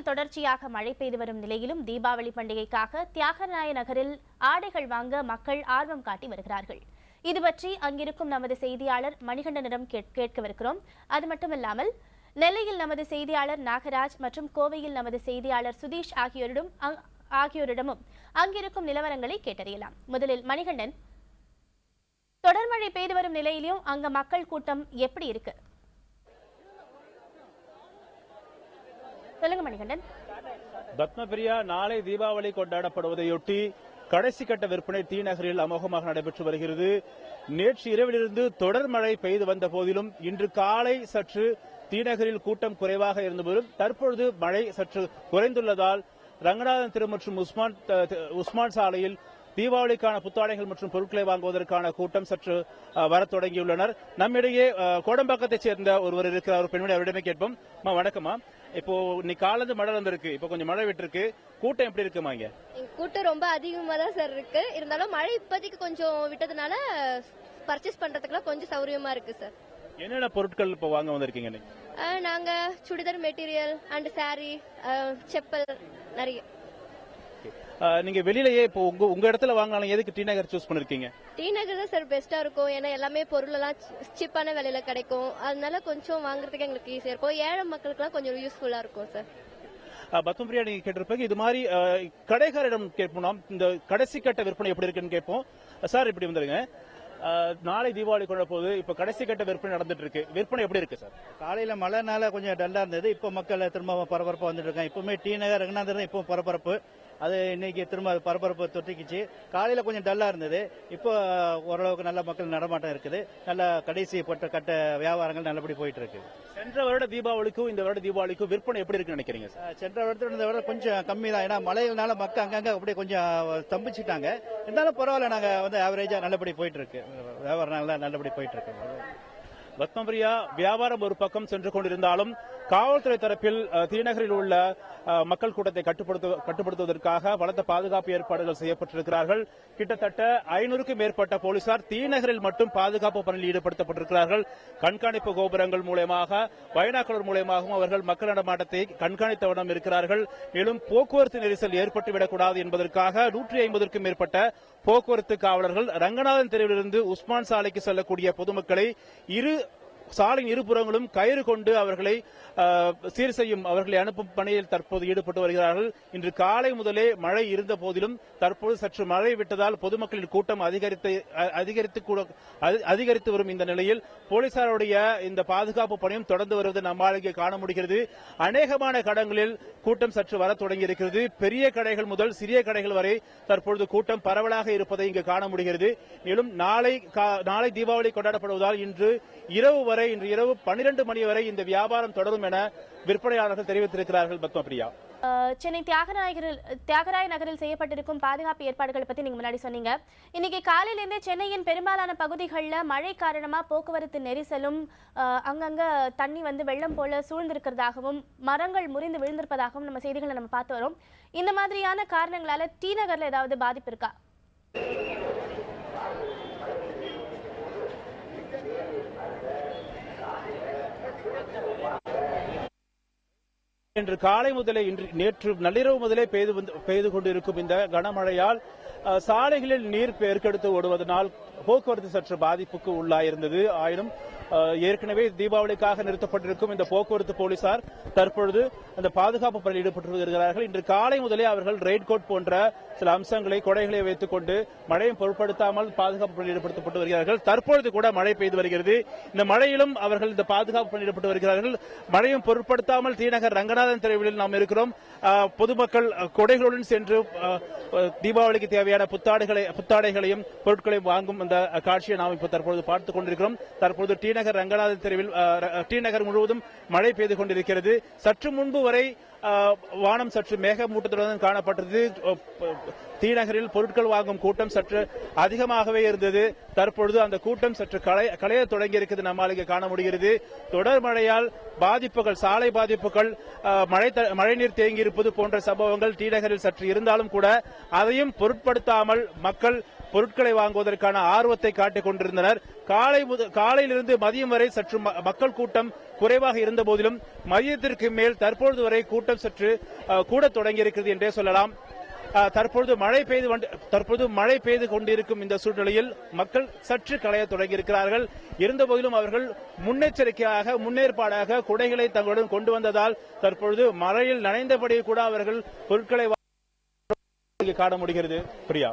சென்னையில் தொடர்ச்சியாக மழை பெய்து வரும் நிலையிலும் தீபாவளி பண்டிகைக்காக தியாகராய நகரில் ஆடைகள் வாங்க மக்கள் ஆர்வம் காட்டி வருகிறார்கள். இது பற்றி அங்கிருக்கும் நமது செய்தியாளர் மணிகண்டனிடம் கேட்கவிருக்கிறோம். அது மட்டுமில்லாமல் நெல்லையில் நமது செய்தியாளர் நாகராஜ் மற்றும் கோவையில் நமது செய்தியாளர் சுதீஷ் ஆகியோரிடமும் அங்கிருக்கும் நிலவரங்களை கேட்டறியலாம். முதலில் மணிகண்டன், தொடர் மழை பெய்து வரும் நிலையிலும் அங்க மக்கள் கூட்டம் எப்படி இருக்கு? சொல்லுங்க மணிகண்டன். பத்மபிரியா, நாளை தீபாவளி கொண்டாடப்படுவதையொட்டி கடைசி கட்ட விற்பனை டி நகரில் அமோகமாக நடைபெற்று வருகிறது. நேற்று இரவிலிருந்து தொடர் மழை பெய்து வந்த போதிலும் இன்று காலை சற்று டி நகரில் கூட்டம் குறைவாக இருந்தபோதும் தற்பொழுது மழை சற்று குறைந்துள்ளதால் ரங்கநாதன் தெரு மற்றும் உஸ்மான் சாலையில் தீபாவளிக்கான புத்தாடைகள் மற்றும் பொருட்களை வாங்குவதற்கான கூட்டம் சற்று வரத் தொடங்கியுள்ளனர். நம்மிடையே கோடம்பாக்கத்தைச் சேர்ந்த ஒருவர் இருக்கிறார், பெண்மணி, அவரிடமே கேட்போம். வணக்கம்மா. இப்போ இன்னைக்கு காலையில மழை வந்திருக்கு, இப்போ கொஞ்சம் மழை விட்டுருக்கு, கூட்டம் எப்படி இருக்குமா? இங்க கூட்டம் ரொம்ப அதிகமா தான் சார் இருக்கு. இருந்தாலும் மழை இப்போதைக்கு கொஞ்சம் விட்டதுனால பர்ச்சேஸ் பண்றதுக்குலாம் கொஞ்சம் சௌரியமா இருக்கு சார். என்னென்ன பொருட்கள் இப்போ வாங்க வந்திருக்கீங்க? நாங்க churidar material and sorry, chappal நிறைய. நீங்க வெளியிலேயே இப்போ உங்க இடத்துல வாங்கினாலும் எதுக்கு டி நகர் சூஸ் பண்ணிருக்கீங்க? டி நகர் தான் சார் பெஸ்டா இருக்கும். ஏன்னா எல்லாமே பொருள் எல்லாம் சீப்பான விலையில கிடைக்கும். அதனால கொஞ்சம் வாங்குறதுக்கு எங்களுக்கு ஈஸியா இருக்கும். ஏழை மக்களுக்கு கொஞ்சம் யூஸ்ஃபுல்லா இருக்கும் சார். பத்மபிரியா, நீங்க கேட்டிருப்பீங்க, இது மாதிரி கடைக்காரிடம் கேட்போம். இந்த கடைசி கட்ட விற்பனை எப்படி இருக்குன்னு கேட்போம். சார், இப்படி வந்துருங்க. நாளை தீபாவளி கொண்ட போது இப்ப கடைசி கட்ட விற்பனை நடந்துட்டு இருக்கு. விற்பனை எப்படி இருக்கு சார்? காலையில மழைனால கொஞ்சம் டல்லா இருந்தது. இப்ப மக்கள் திரும்ப பரபரப்பா வந்துட்டு இருக்காங்க. இப்பவுமே டி நகர் ரங்கநாதன் இப்போ பரபரப்பு. அது இன்னைக்கு திரும்ப பரபரப்பு தொட்டிக்குச்சு. காலையில கொஞ்சம் டல்லா இருந்தது. இப்போ ஓரளவுக்கு நல்ல மக்கள் நடமாட்டம் இருக்குது. நல்ல கடைசி கட்ட வியாபாரங்கள் நல்லபடி போயிட்டு இருக்கு. சென்ற வருட தீபாவளிக்கும் இந்த வருட தீபாவளிக்கும் விற்பனை எப்படி இருக்குன்னு நினைக்கிறீங்க? சென்ற வருடத்தோட இந்த வருடம் கொஞ்சம் கம்மி தான். ஏன்னா மழையினால மக்கள் அங்கங்க அப்படியே கொஞ்சம் தம்பிச்சுட்டாங்க. இருந்தாலும் பரவாயில்ல, நாங்க ஆவரேஜா நல்லபடி போயிட்டு இருக்கு. வியாபாரம் நல்லபடி போயிட்டு இருக்கு. பத்மபிரியா, வியாபாரம் ஒரு பக்கம் சென்று கொண்டிருந்தாலும் காவல்துறை தரப்பில் தீநகரில் உள்ள மக்கள் கூட்டத்தை கட்டுப்படுத்துவதற்காக பலத்த பாதுகாப்பு ஏற்பாடுகள் செய்யப்பட்டிருக்கிறார்கள். கிட்டத்தட்ட 500க்கும் மேற்பட்ட போலீசார் தீநகரில் மட்டும் பாதுகாப்பு பணியில் ஈடுபடுத்தப்பட்டிருக்கிறார்கள். கண்காணிப்பு கோபுரங்கள் மூலமாக, பைனாக்குலர் மூலமாகவும் அவர்கள் மக்கள் நடமாட்டத்தை கண்காணித்த வண்ணம் இருக்கிறார்கள். மேலும் போக்குவரத்து நெரிசல் ஏற்பட்டுவிடக்கூடாது என்பதற்காக 150க்கும் மேற்பட்ட போக்குவரத்து காவலர்கள் ரங்கநாதன் தெருவிலிருந்து உஸ்மான் சாலைக்கு செல்லக்கூடிய பொதுமக்களை சாலையின் இருபுறங்களும் கயிறு கொண்டு அவர்களை சீர் செய்யும், அவர்களை அனுப்பும் பணியில் தற்போது ஈடுபட்டு வருகிறார்கள். இன்று காலை முதலே மழை இருந்த போதிலும் தற்போது சற்று மழை விட்டதால் பொதுமக்களின் கூட்டம் அதிகரித்து வரும் இந்த நிலையில் போலீசாருடைய இந்த பாதுகாப்பு பணியும் தொடர்ந்து வருவதை நம்மால் இங்கே காண முடிகிறது. அநேகமான கடங்களில் கூட்டம் சற்று வர தொடங்கியிருக்கிறது. பெரிய கடைகள் முதல் சிறிய கடைகள் வரை தற்பொழுது கூட்டம் பரவலாக இருப்பதை இங்கு காண முடிகிறது. மேலும் நாளை தீபாவளி கொண்டாடப்படுவதால் இன்று இரவு 12 மணி வரை இந்த வியாபாரம் தொடரும் என விற்பனையாளர்கள் தெரிவித்திருக்கிறார்கள். பத்மபிரியா, சென்னை தியாகராய நகரில் செய்யப்பட்டிருக்கும் பாதுகாப்பு ஏற்பாடுகளை பத்தி நீங்க முன்னாடி சொன்னீங்க. இன்னைக்கு காலையிலிருந்தே சென்னையின் பெரும்பாலான பகுதிகளில் மழை காரணமா போக்குவரத்து நெரிசலும், அங்கங்க தண்ணி வெள்ளம் போல சூழ்ந்திருக்கிறதாகவும் மரங்கள் முறிந்து விழுந்திருப்பதாகவும் நம்ம செய்திகளை நம்ம பார்த்து வரோம். இந்த மாதிரியான காரணங்களால டி நகர்ல ஏதாவது பாதிப்பு இருக்கா? இன்று காலை முதலே நேற்று நள்ளிரவு முதலே பெய்து கொண்டிருக்கும் இந்த கனமழையால் சாலைகளில் நீர் பெருக்கெடுத்து ஓடுவதனால் போக்குவரத்து சற்று பாதிப்புக்கு உள்ளாயிருந்தது. ஆயினும் ஏற்கனவே தீபாவளிக்காக நிறுத்தப்பட்டிருக்கும் இந்த போக்குவரத்து போலீசார் தற்பொழுது அந்த பாதுகாப்பு பணியில் ஈடுபட்டு வருகிறார்கள். இன்று காலை முதலே அவர்கள் ரெயின் கோட் போன்ற சில அம்சங்களை, கொடைகளை வைத்துக் கொண்டு மழையும் பொருட்படுத்தாமல் பாதுகாப்பு பணியில் ஈடுபடுத்தப்பட்டு வருகிறார்கள். தற்பொழுது கூட மழை பெய்து வருகிறது. இந்த மழையிலும் அவர்கள் இந்த பாதுகாப்பு பணியில் ஈடுபட்டு வருகிறார்கள். மழையும் பொருட்படுத்தாமல் தீநகர் ரங்கநாதன் தெருவில் நாம் இருக்கிறோம். பொதுமக்கள் கொடைகளுடன் சென்று தீபாவளிக்கு தேவையான புத்தாடைகளையும் பொருட்களையும் வாங்கும் அந்த காட்சியை நாம் இப்ப தற்பொழுது பார்த்துக் கொண்டிருக்கிறோம். தற்போது டி நகர் ரங்கநாதன் தெருவில் டி நகர் முழுவதும் மழை பெய்து கொண்டிருக்கிறது. சற்று முன்பு வரை வானம் சற்று மேகமூட்டத்துடன் காணப்பட்டது. டி நகரில் பொருட்கள் வாங்கும் கூட்டம் சற்று அதிகமாகவே இருந்தது. தற்பொழுது அந்த கூட்டம் சற்று களைய தொடங்கியிருக்கிறது, நம்மால் இங்கே காண முடிகிறது. தொடர் மழையால் பாதிப்புகள், சாலை பாதிப்புகள், மழைநீர் தேங்கியிருப்பது போன்ற சம்பவங்கள் டி நகரில் சற்று இருந்தாலும் கூட அதையும் பொருட்படுத்தாமல் மக்கள் பொருட்களை வாங்குவதற்கான ஆர்வத்தை காட்டிக் கொண்டிருந்தனர். காலையிலிருந்து மதியம் வரை சற்று மக்கள் கூட்டம் குறைவாக இருந்த போதிலும் மதியத்திற்கு மேல் தற்பொழுது வரை கூட்டம் சற்று கூட தொடங்கியிருக்கிறது என்றே சொல்லலாம். தற்பொழுது மழை பெய்து கொண்டிருக்கும் இந்த சூழ்நிலையில் மக்கள் சற்று களைய தொடங்கியிருக்கிறார்கள். இருந்தபோதிலும் அவர்கள் முன்னேற்பாடாக குடைகளை தங்களுடன் கொண்டு வந்ததால் தற்பொழுது மழையில் நனைந்தபடி கூட அவர்கள் பொருட்களை காண முடிகிறது. பிரியா.